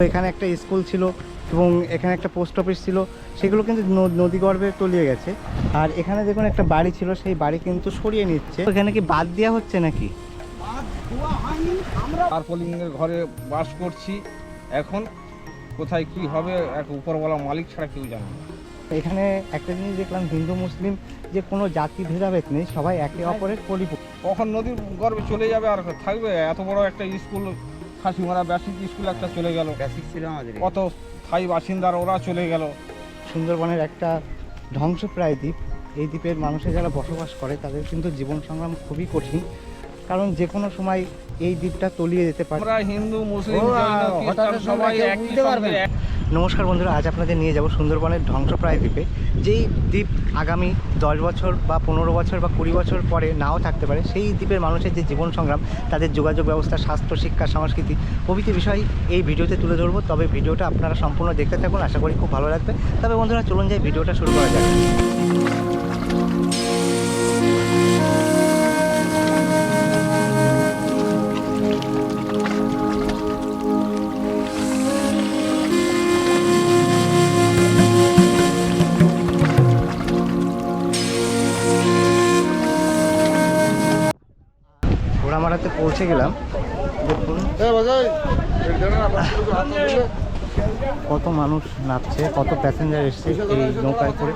এখানে একটা স্কুল ছিল এবং এখানে একটা পোস্ট অফিস ছিল, সেগুলো কিন্তু নদীগর্ভে তলিয়ে গেছে। আর এখানে দেখুন একটা বাড়ি ছিল, সেই বাড়ি কিন্তু সরিয়ে নিচ্ছে। এখানে কি বাদ দেওয়া হচ্ছে নাকি? তারপলিংয়ের ঘরে বাস করছি, এখন কোথায় কি হবে এক উপরওয়ালা মালিক ছাড়া কেউ জানে না। এখানে একটা জিনিস দেখলাম, হিন্দু মুসলিম যে কোনো জাতি ভেদাভেদ নেই, সবাই একে অপরের পরিপূর্ণ। কখন নদীর গর্ভে চলে যাবে আর থাকবে? এত বড় একটা স্কুল, খাসিমারা বেসিক স্কুল একটা চলে গেল, বেসিক ছিল আমাদের, কত স্থায়ী বাসিন্দার ওরা চলে গেল। সুন্দরবনের একটা ধ্বংসপ্রায় দ্বীপ, এই দ্বীপের মানুষে যারা বসবাস করে তাদের কিন্তু জীবন সংগ্রাম খুবই কঠিন, কারণ যে কোনো সময় এই দ্বীপটা তলিয়ে যেতে পারে। আমরা হিন্দু মুসলিম সবাই একই সঙ্গে। নমস্কার বন্ধুরা, আজ আপনাদের নিয়ে যাব সুন্দরবনের ধ্বংসপ্রায় দ্বীপে। যেই দ্বীপ আগামী 10 বছর বা 15 বছর বা 20 বছর পরে নাও থাকতে পারে, সেই দ্বীপের মানুষের যে জীবন সংগ্রাম, তাদের যোগাযোগ ব্যবস্থা, স্বাস্থ্য, শিক্ষা, সংস্কৃতি প্রভৃতি বিষয় এই ভিডিওতে তুলে ধরবো। তবে ভিডিওটা আপনারা সম্পূর্ণ দেখতে থাকুন, আশা করি খুব ভালো লাগবে। তবে বন্ধুরা চলুন যাই, ভিডিওটা শুরু করা যাক। ঘোড়ামারাতে পৌঁছে গেলাম। দেখুন কত মানুষ নামছে, কত প্যাসেঞ্জার এসছে এই নৌকায় করে।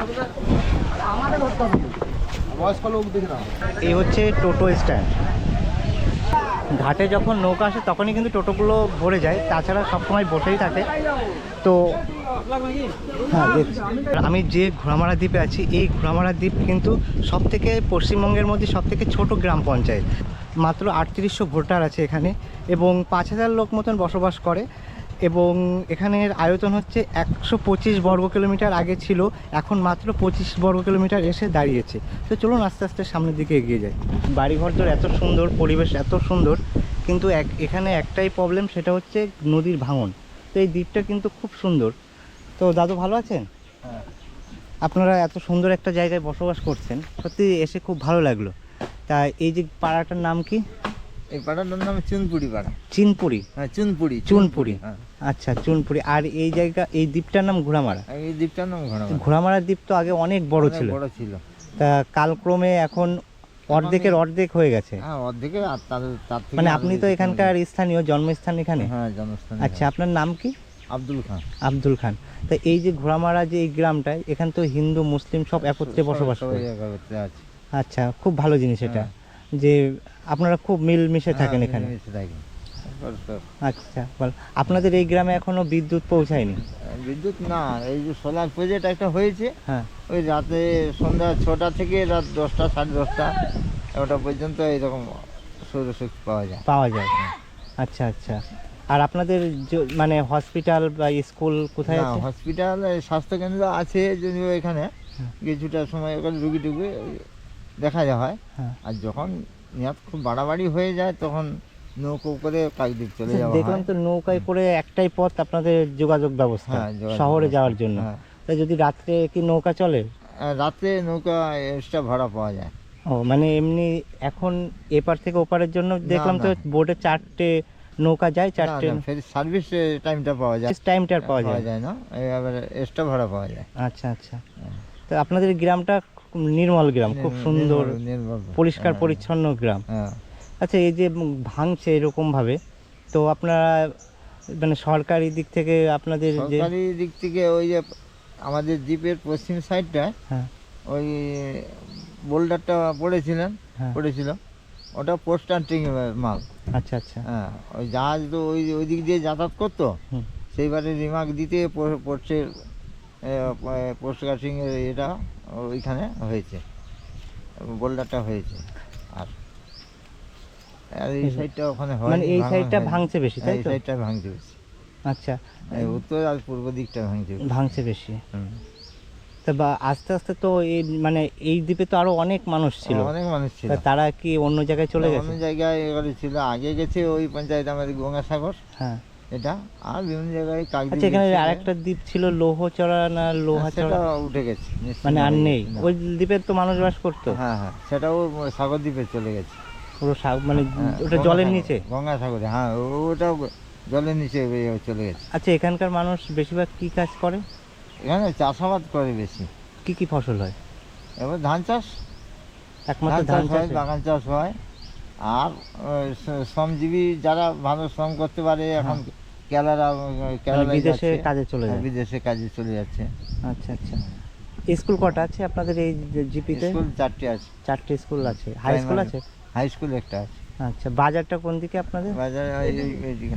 এই হচ্ছে টোটো স্ট্যান্ড। ঘাটে যখন নৌকা আসে তখনই কিন্তু টোটোগুলো ভরে যায়, তাছাড়া সবসময় বসেই থাকে। তো হ্যাঁ, দেখছি আমি যে ঘোড়ামারা দ্বীপে আছি, এই ঘোড়ামারা দ্বীপ কিন্তু সবথেকে পশ্চিমবঙ্গের মধ্যে সবথেকে ছোট গ্রাম পঞ্চায়েত। মাত্র 3800 ভোটার আছে এখানে এবং 5000 লোক মতন বসবাস করে। এবং এখানের আয়তন হচ্ছে 125 বর্গ কিলোমিটার, আগে ছিল, এখন মাত্র 25 বর্গ কিলোমিটার এসে দাঁড়িয়েছে। তো চলুন আস্তে আস্তে সামনের দিকে এগিয়ে যাই। বাড়িঘরদোর এত সুন্দর, পরিবেশ এত সুন্দর, কিন্তু এখানে একটাই প্রবলেম, সেটা হচ্ছে নদীর ভাঙন। তো এই দ্বীপটা কিন্তু খুব সুন্দর। তো দাদু ভালো আছেন? হ্যাঁ। আপনারা এত সুন্দর একটা জায়গায় বসবাস করছেন, সত্যি এসে খুব ভালো লাগলো। তা এই যে পাড়াটার নাম কি? এই পাড়াটার নাম চুনপুরি পাড়া। চিনপুরি? হ্যাঁ, চুনপুরি। চুনপুরি, হ্যাঁ। আচ্ছা, চুনপুরি। আর এই জায়গা, এই দ্বীপটার নাম ঘোড়ামারা? এই দ্বীপটার নাম ঘোড়ামারা। ঘোড়ামারা দ্বীপ তো আগে অনেক বড় ছিল। বড় ছিল। তা কালক্রমে এখন অর্ধেকের অর্ধেক হয়ে গেছে। হ্যাঁ, অর্ধেকে। আর তার থেকে মানে আপনি তো এখানকার স্থানীয়, জন্মস্থান এখানে? হ্যাঁ, জন্মস্থান। আচ্ছা, আপনার নাম কি? আব্দুল খান। আব্দুল খান। তা এই যে ঘোড়ামারা, যে এই গ্রামটা, এখানে তো হিন্দু মুসলিম সব একত্রে বসবাস করে। আচ্ছা, খুব ভালো জিনিস এটা, যে আপনারা খুব মিলমিশে থাকেন এখানে। আচ্ছা, বল, আপনাদের এই গ্রামে এখনো বিদ্যুৎ পৌঁছায়নি? বিদ্যুৎ না, এই যে সোলার প্রজেক্ট একটা হয়েছে। হ্যাঁ, ওই রাতে সন্ধ্যা 6টা থেকে রাত 10টা, 10:30 ওটা পর্যন্ত এইরকম সৌরশক্তি পাওয়া যায়। আচ্ছা আচ্ছা। আর আপনাদের মানে হসপিটাল বা স্কুল কোথায় আছে? হসপিটাল, স্বাস্থ্যকেন্দ্র আছে যদিও এখানে। কিছুটা সময় ওখানে রুগী টুগী দেখা হয়। আর যখন নিয়াত খুব বাড়াবাড়ি হয়ে যায় তখন নৌকো করে কাকদ্বীপ চলে যাওয়া হয়। দেখলাম তো নৌকায় করে একটাই পথ আপনাদের যোগাযোগ ব্যবস্থা, শহরে যাওয়ার জন্য। তাই যদি রাত্রে কি নৌকা চলে? রাতে নৌকা এক্সট্রা ভাড়া পাওয়া যায়। ও, মানে এমনি এখন এপার থেকে ওপারের জন্য দেখলাম তো বোটে 4টে নৌকা যায়, 4টে। সার্ভিস টাইমটা পাওয়া যায়, টাইমটা পাওয়া যায় না, এবার এক্সট্রা ভাড়া পাওয়া যায়। আচ্ছা আচ্ছা। তো আপনাদের গ্রামটা নির্মল গ্রাম, খুব সুন্দর, পরিষ্কার পরিচ্ছন্ন গ্রাম। আচ্ছা, এই যে ভাঙছে এরকম ভাবে, তো আপনারা মানে সরকারি দিক থেকে আপনাদের যে সরকারি দিক থেকে ওই যে আমাদের দ্বীপের পশ্চিম সাইডটা, হ্যাঁ, ওই বোল্ডারটা পড়েছিল, ওটা পোস্ট ট্রান্সিং মাল। আচ্ছা আচ্ছা। হ্যাঁ, ওই জাহাজ তো ওই দিক দিয়ে যাতায়াত করতো, সেইবারে রিমার্ক দিতে পোস্ট কাটিং এর এটা ওইখানে হয়েছে, বোল্ডারটা হয়েছে। আর এই সাইডটা ওখানে হয়, মানে এই সাইডটা ভাঙছে বেশি, তাই তো? এই সাইডটা ভাঙছে বেশি। আচ্ছা, এই উত্তর আর পূর্ব দিকটা ভাঙছে বেশি। তা বা আস্তে আস্তে তো এই মানে এই দ্বীপে তো আরো অনেক মানুষ ছিল। তারা কি অন্য জায়গায় চলে গেছে? অন্য জায়গায় এবারে ছিল, আগে গেছে ওই পঞ্চায়েত আমাদের গঙ্গাসাগর। হ্যাঁ, এটা আর বিভিন্ন জায়গায় কাকদ্বীপ। আচ্ছা, এখানে আরেকটা দ্বীপ ছিল লোহচড়া না লোহাচড়া, উঠে গেছে, মানে আর নেই। ওই দ্বীপে তো মানুষ বাস করতো। হ্যাঁ হ্যাঁ, সেটাও সাগর দ্বীপে চলে গেছে, পুরো মানে ওটা জলের নিচে, গঙ্গাসাগরে। হ্যাঁ, ওটা জলের নিচে চলে গেছে। আচ্ছা, এখানকার মানুষ বেশিরভাগ কি কাজ করে? এখানে চাষাবাদ করে বেশি। কি কি ফসল হয়? এবার ধান চাষ, একমাত্র ধান ধান চাষ হয়, চাষ? বাগান চাষ হয়। আর শ্রমজীবী যারা ভালো শ্রম করতে পারে এখন কেরালায় বিদেশে যাচ্ছে। কাজে চলে যায়? বিদেশে কাজে চলে যাচ্ছে। আচ্ছা আচ্ছা। স্কুল কটা আছে আপনাদের এই জিপিতে? স্কুল 4টে আছে। 4টে স্কুল আছে। হাই স্কুল আছে? হাই স্কুল একটা আছে। আচ্ছা, বাজারটা কোন দিকে আপনাদের? বাজার এইদিকে।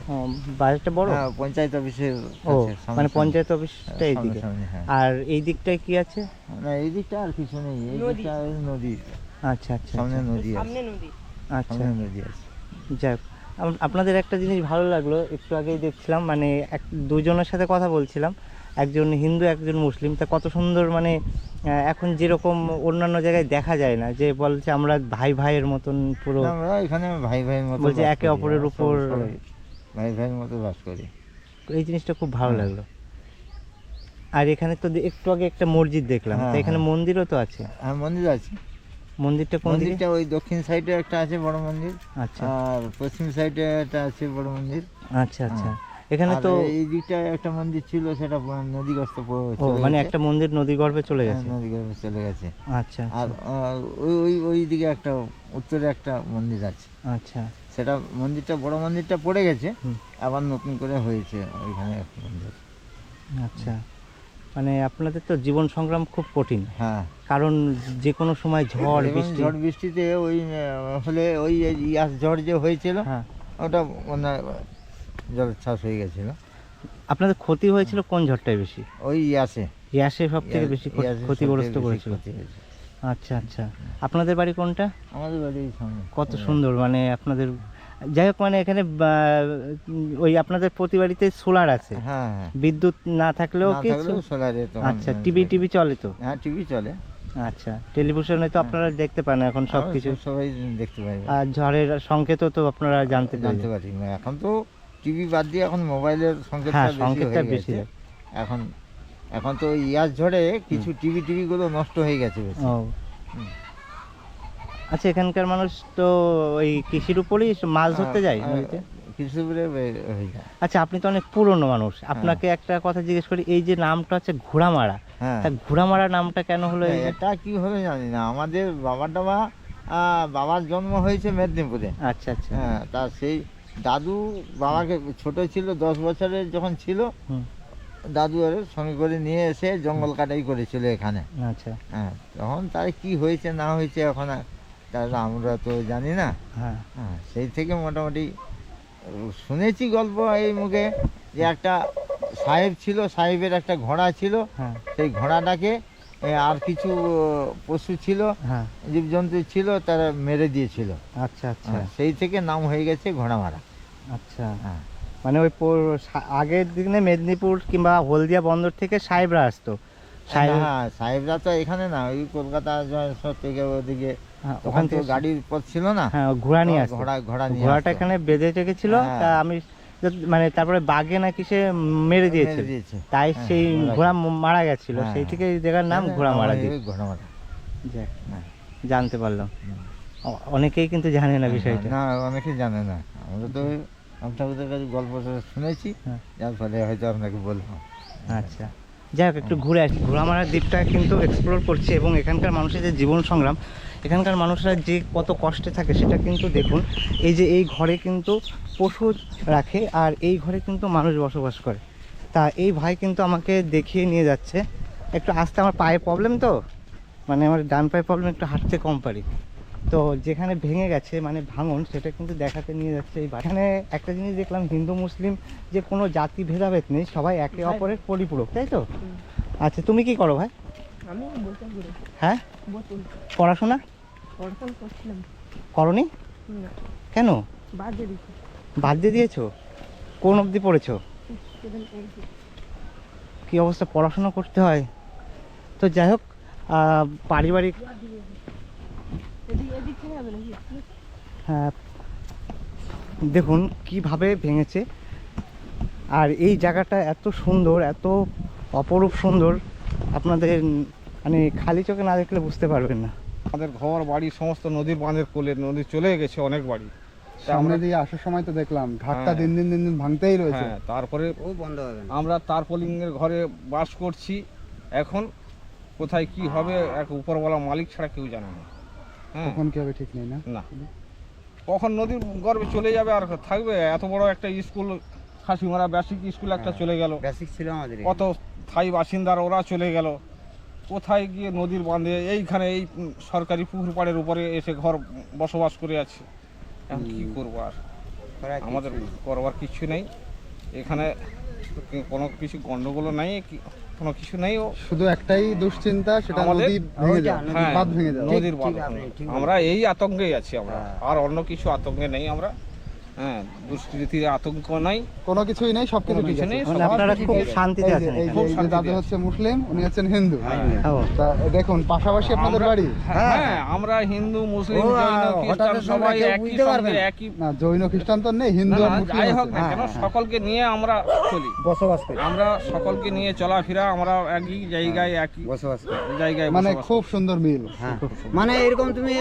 ও, বাজারটা বড়? হ্যাঁ, পঞ্চায়েত অফিসের ও, কাছে, সামনে মানে সামনে। পঞ্চায়েত অফিসটা এইদিকে। সামনে, হ্যাঁ। আর এই দিকটায় কি আছে? না, এই দিকটা আর কিছু নেই, এই দিকটা ওই নদী, আচ্ছা আচ্ছা সামনে আচ্ছা। নদী আছে। আচ্ছা, সামনে নদী আছে। যাক, আপনাদের একটা জিনিস ভালো লাগলো, একটু আগেই দেখছিলাম, মানে দুজনের সাথে কথা বলছিলাম, একজন হিন্দু একজন মুসলিম, তা কত সুন্দর, মানে এখন যেরকম অন্যান্য জায়গায় দেখা যায় না, যে বলছে আমরা ভাই ভাইয়ের মতন পুরো, আমরা এখানে ভাই ভাইয়ের মতো বলছে বাস একে করি, অপরের আমরা উপর। সবাই ভাই ভাইয়ের মতো বাস করি। এই জিনিসটা খুব ভালো হ্যাঁ। লাগলো। আর এখানে তো একটু আগে একটা মসজিদ দেখলাম, হ্যাঁ, তো এখানে হ্যাঁ। মন্দিরও তো আছে। হ্যাঁ, মন্দির আছে। মন্দিরটা কোন দিকে? মন্দিরটা ওই দক্ষিণ সাইডে একটা আছে বড় মন্দির, আচ্ছা আর পশ্চিম সাইডে একটা আছে বড় মন্দির। আচ্ছা আচ্ছা। এখানে আর তো এই দিকটা একটা মন্দির ছিল, সেটা নদীগ্রস্ত ও, মানে একটা মন্দির নদী গর্ভে চলে গেছে। নদীগর্ভে চলে গেছে। আচ্ছা আর ওই ওই ওই দিকে একটা উত্তরে একটা মন্দির আছে, আচ্ছা। সেটা মন্দিরটা বড় মন্দিরটা পড়ে গেছে, হুম। আবার নতুন করে হয়েছে ওইখানে একটা মন্দির। আচ্ছা, মানে আপনাদের তো জীবন সংগ্রাম খুব কঠিন, হ্যাঁ, কারণ যে কোনো সময় ঝড় এবং বৃষ্টি। ঝড় বৃষ্টিতে ওই হলে ওই ইয়াস ঝড় যে হয়েছিল, হ্যাঁ, ওটা মানে জলোচ্ছ্বাস হয়ে গেছিল। আপনাদের ক্ষতি হয়েছিল কোন ঝড়টাই বেশি? ওই ইয়াসে ইয়াসে সব থেকে বেশি ইয়াসে ক্ষতিগ্রস্ত সবথেকে বেশি করেছিল। ক্ষতি হয়েছে। আচ্ছা আচ্ছা। আপনাদের বাড়ি কোনটা? আমাদের বাড়ির সামনে। কত সুন্দর, মানে আপনাদের, যাই হোক, মানে এখানে ওই আপনাদের প্রতি বাড়িতে সোলার আছে, হ্যাঁ, হ্যাঁ। বিদ্যুৎ না থাকলেও না কি থাকলেও সোলারে তখন, আচ্ছা, টিভি চলে তো? হ্যাঁ, টিভি চলে। আচ্ছা, টেলিভিশনে তো আপনারা দেখতে পান এখন সব কিছু, সবাই দেখতে পাই, আর ঝড়ের সংকেতও তো আপনারা জানতে জানতে পারেন। পারি। এখন তো টিভি বাদ দিয়ে এখন মোবাইলের সংকেতটা হ্যাঁ, বেশি সংকেতটা হয়ে বেশি গেছে। দেয়। এখন এখন তো ওই ইয়াস ঝড়ে কিছু টিভিগুলো নষ্ট হয়ে গেছে বেশি। ও, হুম। আচ্ছা, এখানকার মানুষ তো ওই কৃষির উপরই মাছ ধরতে যায় নদীতে। কিছু করে হয়ে যায়। আচ্ছা, আপনি তো অনেক পুরনো মানুষ, আপনাকে একটা কথা জিজ্ঞেস করি, এই যে নামটা হচ্ছে ঘোড়ামারা, হ্যাঁ, তা ঘোড়ামারা নামটা কেন হলো? এই যে- এটা কি হবে জানি না। আমাদের বাবার জন্ম হয়েছে মেদিনীপুরে। আচ্ছা আচ্ছা। হ্যাঁ, তা সেই দাদু বাবাকে ছোট ছিল, 10 বছরের যখন ছিল, হুম, দাদু আর সঙ্গে করে নিয়ে এসে জঙ্গল কাটাই করেছিল এখানে। আচ্ছা। হ্যাঁ, তখন তার কি হয়েছে না হয়েছে এখন তাহলে আমরা তো জানি না। হ্যাঁ, হ্যাঁ, সেই থেকে মোটামুটি শুনেছি গল্প এই মুখে, যে একটা সাহেব ছিল, সাহেবের একটা ঘোড়া ছিল, হ্যাঁ, সেই ঘোড়াটাকে আর কিছু পশু ছিল, হ্যাঁ। জীবজন্তু ছিল, তারা মেরে দিয়েছিল। আচ্ছা আচ্ছা। হ্যাঁ, সেই থেকে নাম হয়ে গেছে ঘোড়ামারা। আচ্ছা, হ্যাঁ, মানে ওই আগের দিনে মেদিনীপুর কিংবা হলদিয়া বন্দর থেকে সাহেবরা আসতো। হ্যাঁ, সাহেবরা তো এখানে না, ওই কলকাতা জয়সর থেকে ওদিকে, হ্যাঁ, ওখান ওখান থেকে থেকে গাড়ির পথ ছিল না। হ্যাঁ, ঘোড়া নিয়ে আসতো। ঘোড়া নিয়ে ঘোড়াটা আসতো। এখানে বেঁধে রেখেছিল, হ্যাঁ। তা আমি মানে তারপরে বাঘে নাকি সে মেরে দিয়েছিল, মেরে দিয়েছে। তাই হ্যাঁ, সেই ঘোড়া- ঘোড়া মারা গেছিল, হ্যাঁ। সেই থেকে এই জায়গার নাম ঘোড়ামারা দ্বীপ। ঘোড়ামারা। যাক, হ্যাঁ। জানতে পারলাম। হুম। অনেকেই কিন্তু জানে না বিষয়টা। না, অনেকে জানে না। আমরা তো আপনাদের কাছে গল্পটা শুনেছি, হ্যাঁ। যার ফলে হয়তো আপনাকে বললাম। আচ্ছা, যাই হোক, একটু ঘুরে আসি। ঘোড়ামারা দ্বীপটা কিন্তু এক্সপ্লোর করছি, এবং এখানকার মানুষের যে জীবন সংগ্রাম, এখানকার মানুষরা যে কত কষ্টে থাকে সেটা কিন্তু দেখুন। এই যে এই ঘরে কিন্তু পশু রাখে, আর এই ঘরে কিন্তু মানুষ বসবাস করে। তা এই ভাই কিন্তু আমাকে দেখিয়ে নিয়ে যাচ্ছে। একটু আসতে, আমার পায়ে প্রবলেম তো, মানে আমার ডান পায়ে প্রবলেম, একটু হাঁটতে কম পারি, তো যেখানে ভেঙে গেছে মানে ভাঙন, সেটা কিন্তু দেখাতে নিয়ে যাচ্ছে এই ভাই। এখানে একটা জিনিস দেখলাম, হিন্দু মুসলিম যে কোনো জাতি ভেদাভেদ নেই, সবাই একে অপরের পরিপূরক, তাই তো? আচ্ছা, তুমি কি করো ভাই? আমি বোতল করে হ্যাঁ, বোতল পড়াশোনা পড়াশোনা করছিলাম করনি? না, কেন বাদে দিচ্ছি বাদ দিয়ে দিয়েছো? কোন অবধি পড়েছো? কি অবস্থা, পড়াশোনা করতে হয় তো। যাই হোক, পারিবারিক, এদিক থেকে হবে নাকি? হ্যাঁ, দেখুন কিভাবে ভেঙেছে। আর এই জায়গাটা এত সুন্দর, এত অপরূপ সুন্দর, আপনাদের মানে খালি চোখে না দেখলে বুঝতে পারবেন না। আমাদের ঘর বাড়ি সমস্ত নদীর বাঁধের কোলে, নদী চলে গেছে অনেক বাড়ি, সামনে দিয়ে আসার সময় তো দেখলাম ঘাটটা হ্যাঁ। দিন দিন ভাঙতেই রয়েছে। হ্যাঁ, তারপরে ও বন্ধ হবে না। আমরা তারপলিংয়ের ঘরে বাস করছি। এখন কোথায় কি হবে এক উপরওয়ালা মালিক ছাড়া কেউ জানে না। হ্যাঁ, কখন কি হবে ঠিক নেই না। না কখন নদীর গর্ভে চলে যাবে আর থাকবে? এত বড় একটা স্কুল, খাসিমারা বেসিক স্কুল একটা চলে গেল, বেসিক ছিল আমাদের কত স্থায়ী বাসিন্দার ওরা চলে গেল। কোথায় গিয়ে নদীর বাঁধে এইখানে এই সরকারি পুকুর পাড়ের উপরে এসে ঘর বসবাস করে আছে। এখন কি করবো আর, আমাদের করবার কিছু নেই এখানে, কোনো কিছু গন্ডগোল নাই, কোনো কিছু নেই। ও শুধু একটাই দুশ্চিন্তা, সেটা আমাদের- নদী ভেঙে যায়, হ্যাঁ, বাঁধ ভেঙে যায়। নদীর বাঁধ। আমরা এই আতঙ্কেই আছি আমরা, আর অন্য কিছু আতঙ্কে নেই আমরা। হ্যাঁ, দুষ্কৃতির আতঙ্ক নাই, কোনো কিছুই নেই, সবকিছু কোনো ঠিক কিছু আছে। নেই। মানে আপনারা খুব শান্তিতে এই যে- আছেন এই যে- এখানে। খুব এই যে শান্তিতে দাদু আছি। হচ্ছে মুসলিম, উনি হচ্ছেন হিন্দু। ও, তা দেখুন পাশাপাশি আপনাদের আমরা- বাড়ি। হ্যাঁ, আমরা হিন্দু মুসলিম জৈন খ্রিস্টান সবাই একই সঙ্গে একই। না জৈন খ্রিস্টান তো নেই, হিন্দু না, আর না, মুসলিম যাই হোক আছে। না কেন, সকলকে নিয়ে আমরা চলি, বসবাস করে আমরা সকলকে নিয়ে চলাফেরা, আমরা একই জায়গায় একই বসবাস করে জায়গায় মানে বসবাস খুব সুন্দর মিল। হ্যাঁ মানে এরকম তুমি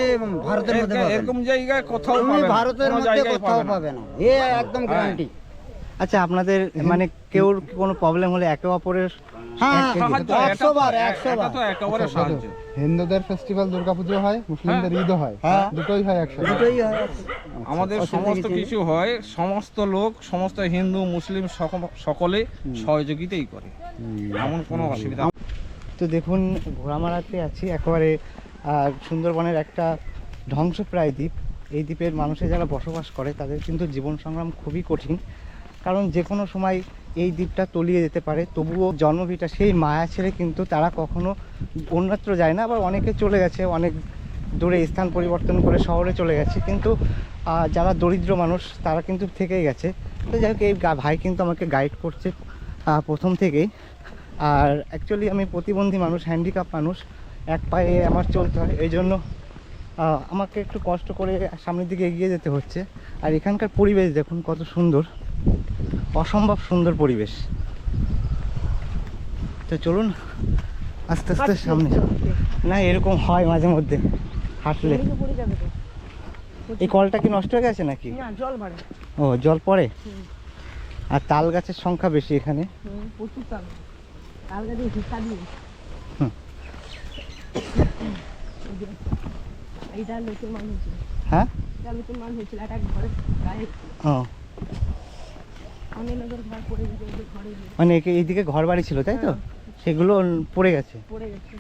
ভারতের মধ্যে পাবে না। এরকম জায়গায় কোথাও তুমি পাবে না, ভারতের কোনো মধ্যে জায়গায় কোথাও পাবে না। পাবে না, এ একদম গ্যারান্টি। আচ্ছা আপনাদের মানে কেউ কোনো প্রবলেম হলে একে অপরের হ্যাঁ সাহায্য, 100 বার এটা তো একেবারে আচ্ছা, সাহায্য। হিন্দুদের ফেস্টিভ্যাল দুর্গাপুজো হয়, মুসলিমদের ঈদও হয়, হ্যাঁ। দুটোই হয় একসাথে। দুটোই হয়। আমাদের সমস্ত কিছু হয়, সমস্ত লোক, সমস্ত হিন্দু মুসলিম সকলে সহযোগিতাই করে, এমন কোনো অসুবিধা নেই। তো দেখুন ঘোড়ামারাতে আছি একেবারে সুন্দরবনের একটা ধ্বংসপ্রায় দ্বীপ। এই দ্বীপের মানুষে যারা বসবাস করে তাদের কিন্তু জীবন সংগ্রাম খুবই কঠিন, কারণ যে কোনো সময় এই দ্বীপটা তলিয়ে যেতে পারে। তবুও জন্মভিটা সেই মায়া ছেড়ে কিন্তু তারা কখনো অন্যত্র যায় না, আবার অনেকে চলে গেছে, অনেক দূরে স্থান পরিবর্তন করে শহরে চলে গেছে, কিন্তু যারা দরিদ্র মানুষ তারা কিন্তু থেকেই গেছে। তো যাই হোক এই ভাই কিন্তু আমাকে গাইড করছে প্রথম থেকেই। আর অ্যাকচুয়ালি আমি প্রতিবন্ধী মানুষ, হ্যান্ডিক্যাপ মানুষ, এক পায়ে আমার চলতে হয়, এই জন্য আমাকে একটু কষ্ট করে সামনের দিকে এগিয়ে যেতে হচ্ছে। আর এখানকার পরিবেশ দেখুন কত সুন্দর, অসম্ভব সুন্দর পরিবেশ। তো চলুন আস্তে আস্তে সামনে। না এরকম হয় মাঝে মধ্যে হাঁটলে। এদিকে পড়ে যাবে তো। এই কলটা কি নষ্ট হয়ে গেছে নাকি? না জল বাড়ে। ও জল পড়ে। হুম। আর তাল গাছের সংখ্যা বেশি এখানে। প্রচুর তাল। তাল গাছে হিসা দিয়ে। হুম। এই যে, এইটা লোকের মান হয়েছিল। হ্যাঁ এটা লোকের মান হয়েছিল, একটা ঘরে গায়ে ও অনেক লোকের ঘর পড়ে গেছে, ওই যে ঘরে গিয়ে মানে এইদিকে ঘর বাড়ি ছিল তাই তো, সেগুলো পড়ে গেছে। পড়ে গেছে।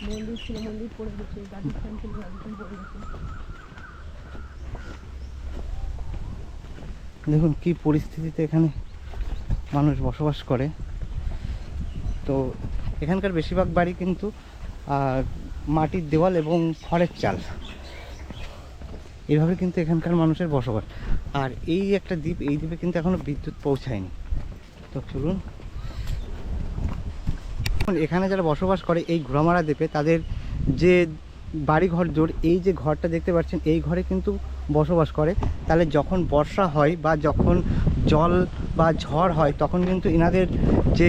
মন্দির ছিল, মন্দির পড়ে গেছে, গাড়ির স্ট্যান্ড ছিল, গাড়ির স্ট্যান্ড পড়ে গেছে। দেখুন কি পরিস্থিতিতে এখানে মানুষ বসবাস করে। তো এখানকার বেশিরভাগ বাড়ি কিন্তু মাটির দেওয়াল এবং খড়ের চাল, এইভাবে কিন্তু এখানকার মানুষের বসবাস। আর এই একটা দ্বীপ, এই দ্বীপে কিন্তু এখনো বিদ্যুৎ পৌঁছায়নি। তো চলুন, এখানে যারা বসবাস করে এই ঘোড়ামারা দ্বীপে, তাদের যে বাড়ি ঘর জোর, এই যে ঘরটা দেখতে পাচ্ছেন, এই ঘরে কিন্তু বসবাস করে। তাহলে যখন বর্ষা হয় বা যখন জল বা ঝড় হয়, তখন কিন্তু এনাদের যে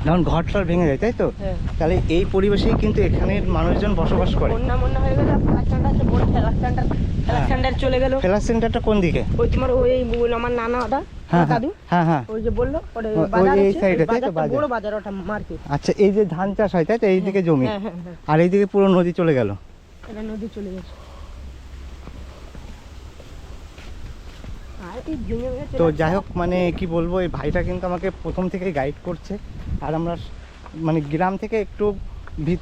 যখন ঘরটার ভেঙে যায়, তাই তো? হ্যাঁ। তাহলে এই পরিবেশেই কিন্তু এখানের মানুষজন বসবাস করে। বন্যা হয়ে গেলে ফ্লাক্সান্ডার আছে, বড় ফ্লাক্সান্ডার চলে গেল। ফেলার সেন্টারটা কোন দিকে? ওই তোমার ওই আমার নানা ওটা হ্যাঁ দাদু, হ্যাঁ হ্যাঁ। ওই যে বললো ওটা ওই বাজার এই আছে, সাইডে, ওই তাই তো? বাজারটা বাজার। বড় বাজার, ওটা মার্কেট। আচ্ছা, এই যে ধান চাষ হয় তাই তো, এইদিকে জমি, হ্যাঁ হ্যাঁ হ্যাঁ, আর এইদিকে পুরো নদী চলে গেল। এটা নদী চলে গেছে। আর এই ভেঙে ভেঙে চলে তো আসছে। যাই হোক, মানে কি বলবো, এই ভাইটা কিন্তু আমাকে প্রথম থেকেই গাইড করছে। আর আমরা মানে গ্রাম থেকে একটু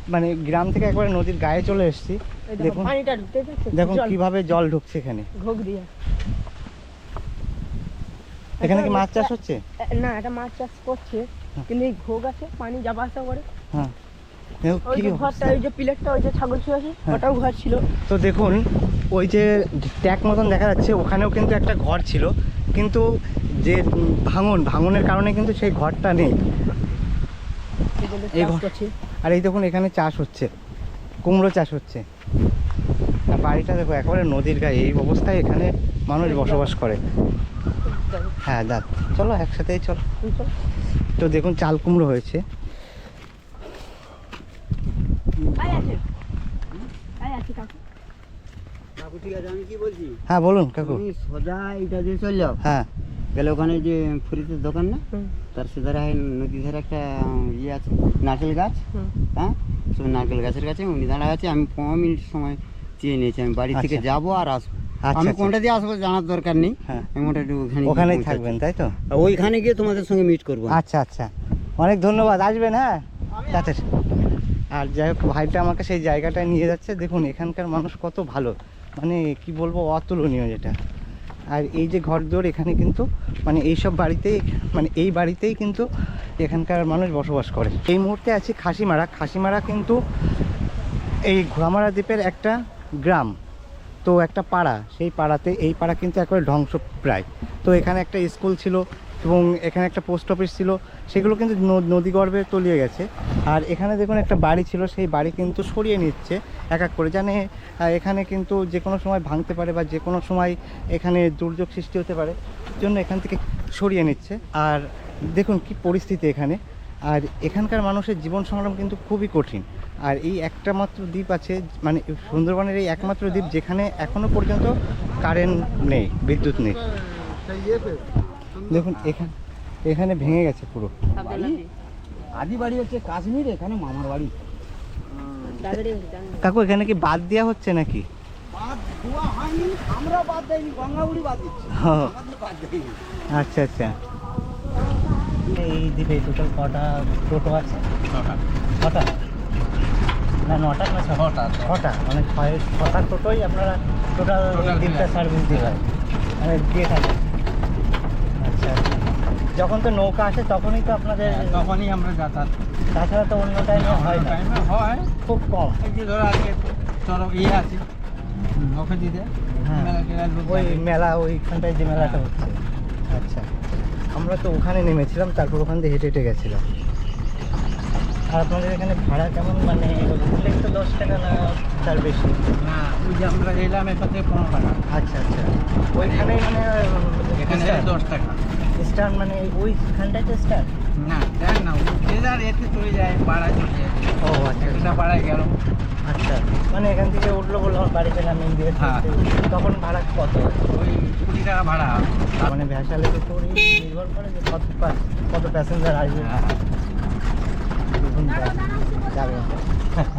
মানে গ্রাম থেকে একবারে নদীর গায়ে চলে এসেছি। এই দেখো, দেখুন পানিটা ঢুকতে দেখছো? দেখুন জল, কিভাবে জল ঢুকছে এখানে। ঘোগ দিয়ে। এখানে কি মাছ চাষ হচ্ছে? না, এটা মাছ চাষ করছে, কিন্তু এই ঘোগ আছে, পানি যাবা আসা করে। হ্যাঁ দেখো ওই কি যে অবস্থা। ঘরটা, ওই যে প্লেটটা, ওই যে ছাগল শুয়ে আছে, হ্যাঁ। ওটাও ঘর ছিল। তো দেখুন ওই যে ট্যাক মতন দেখা যাচ্ছে, ওখানেও কিন্তু একটা ঘর ছিল, কিন্তু যে ভাঙনের কারণে কিন্তু সেই ঘরটা নেই। এগুলো এই চাষ ঘর- করছে। আর এই দেখুন এখানে চাষ হচ্ছে, কুমড়ো চাষ হচ্ছে। আর বাড়িটা দেখো একেবারে নদীর গায়ে, এই অবস্থায় এখানে মানুষ বসবাস করে। হ্যাঁ দাদা চলো একসাথেই চলো। চল। তো দেখুন চাল কুমড়ো হয়েছে। আয় আছে, আয় আছে কাকু। ঠিক আছে আমি কি বলছি হ্যাঁ বলুন কাকু। তুমি সোজা এটা দিয়ে চল যাও হ্যাঁ গেলে ওখানে যে ফরিদের দোকান না তার সেধারে নদী ধারে একটা ইয়ে আছে নারকেল গাছ হুম। হ্যাঁ সেই নারকেল গাছের কাছে উনি দাঁড়া আছে আমি 5 মিনিট সময় চেয়ে নিয়েছি আমি বাড়ি থেকে আচ্ছা। যাবো আর আসবো আচ্ছা, আমি আচ্ছা। কোনটা দিয়ে আসবো জানার দরকার নেই হ্যাঁ। আমি মোটামুটি ওখানে ওখানেই থাকবেন তাই তো? ওইখানে গিয়ে তোমাদের সঙ্গে মিট করবো আচ্ছা আচ্ছা, অনেক ধন্যবাদ, আসবেন হ্যাঁ তাতে। আর যাই হোক ভাইটা আমাকে সেই জায়গাটায় নিয়ে যাচ্ছে। দেখুন এখানকার মানুষ কত ভালো, মানে কি বলবো, অতুলনীয় যেটা। আর এই যে ঘরদোর এখানে কিন্তু মানে এইসব বাড়িতেই, মানে এই বাড়িতেই কিন্তু এখানকার মানুষ বসবাস করে। এই মুহূর্তে আছি খাসিমারা। খাসিমারা কিন্তু এই ঘোড়ামারা দ্বীপের একটা গ্রাম, তো একটা পাড়া। সেই পাড়াতে, এই পাড়া কিন্তু একেবারে ধ্বংস প্রায়। তো এখানে একটা স্কুল ছিল এবং এখানে একটা পোস্ট অফিস ছিল, সেগুলো কিন্তু নদীগর্ভে তলিয়ে গেছে। আর এখানে দেখুন একটা বাড়ি ছিল, সেই বাড়ি কিন্তু সরিয়ে নিচ্ছে এক এক করে। জানে এখানে কিন্তু যে কোনো সময় ভাঙতে পারে বা যে কোনো সময় এখানে দুর্যোগ সৃষ্টি হতে পারে, জন্য এখান থেকে সরিয়ে নিচ্ছে। আর দেখুন কি পরিস্থিতি এখানে। আর এখানকার মানুষের জীবন সংগ্রাম কিন্তু খুবই কঠিন। আর এই একটা মাত্র দ্বীপ আছে, মানে সুন্দরবনের এই একমাত্র দ্বীপ যেখানে এখনো পর্যন্ত কারেন্ট নেই, বিদ্যুৎ নেই। দেখুন এখানে ভেঙে গেছে পুরো। আদি বাড়ি হচ্ছে কাশ্মীর, এখানে মামার বাড়ি। কাকু এখানে কি বাদ দেওয়া হচ্ছে নাকি? আমরা বাদ দেয়নি, গঙ্গাবুড়ি বাদ দিচ্ছি। ও, আচ্ছা আচ্ছা। এই দ্বীপে টোটাল কটা টোটো আছে? ছটা না, নটা না ছটা? ছটা, মানে ছটা টোটোই আপনারা টোটাল দ্বীপটা সার্ভিস দিয়ে মানে দিয়ে থাকেন। আচ্ছা আচ্ছা। যখন তো নৌকা আসে তখনই তো আপনাদের, তখনই আমরা যাতায়াত তাছাড়া তো অন্য টাইমে হয় না, টাইমে হয়। খুব কম। এই যে ধরো আজকে চলো ইয়ে আছে নৌকা দিতে হ্যাঁ, ওই মেলা, ওইখানটায় যে মেলাটা হচ্ছে। আচ্ছা, আমরা তো ওখানে নেমেছিলাম, তারপর ওখান থেকে হেঁটে হেঁটে গেছিলাম। আর আপনাদের এখানে ভাড়া কেমন, মানে উঠলেই তো 10 টাকা না তার বেশি? না ওই যে আমরা এলাম এখান থেকে 15 টাকা, আচ্ছা আচ্ছা। ওইখানেই মানে এখানে 10 টাকা। স্ট্যান্ড, মানে ওইখানটায় তো স্ট্যান্ড? না দেখ না যে যার এতে চলে যায়, পাড়ায় চলে যায়। ও আচ্ছা একটা পাড়ায় গেল, আচ্ছা। মানে এখান থেকে উঠলো বললো আমার বাড়িতে নামিয়ে দিয়ে, হ্যাঁ। তখন ভাড়া কত? ওই 20 টাকা ভাড়া। মানে ভ্যাসালের উপরই নির্ভর করে যে কত প্যাসেঞ্জার আসবে। হ্যাঁ। দেখুন যাবে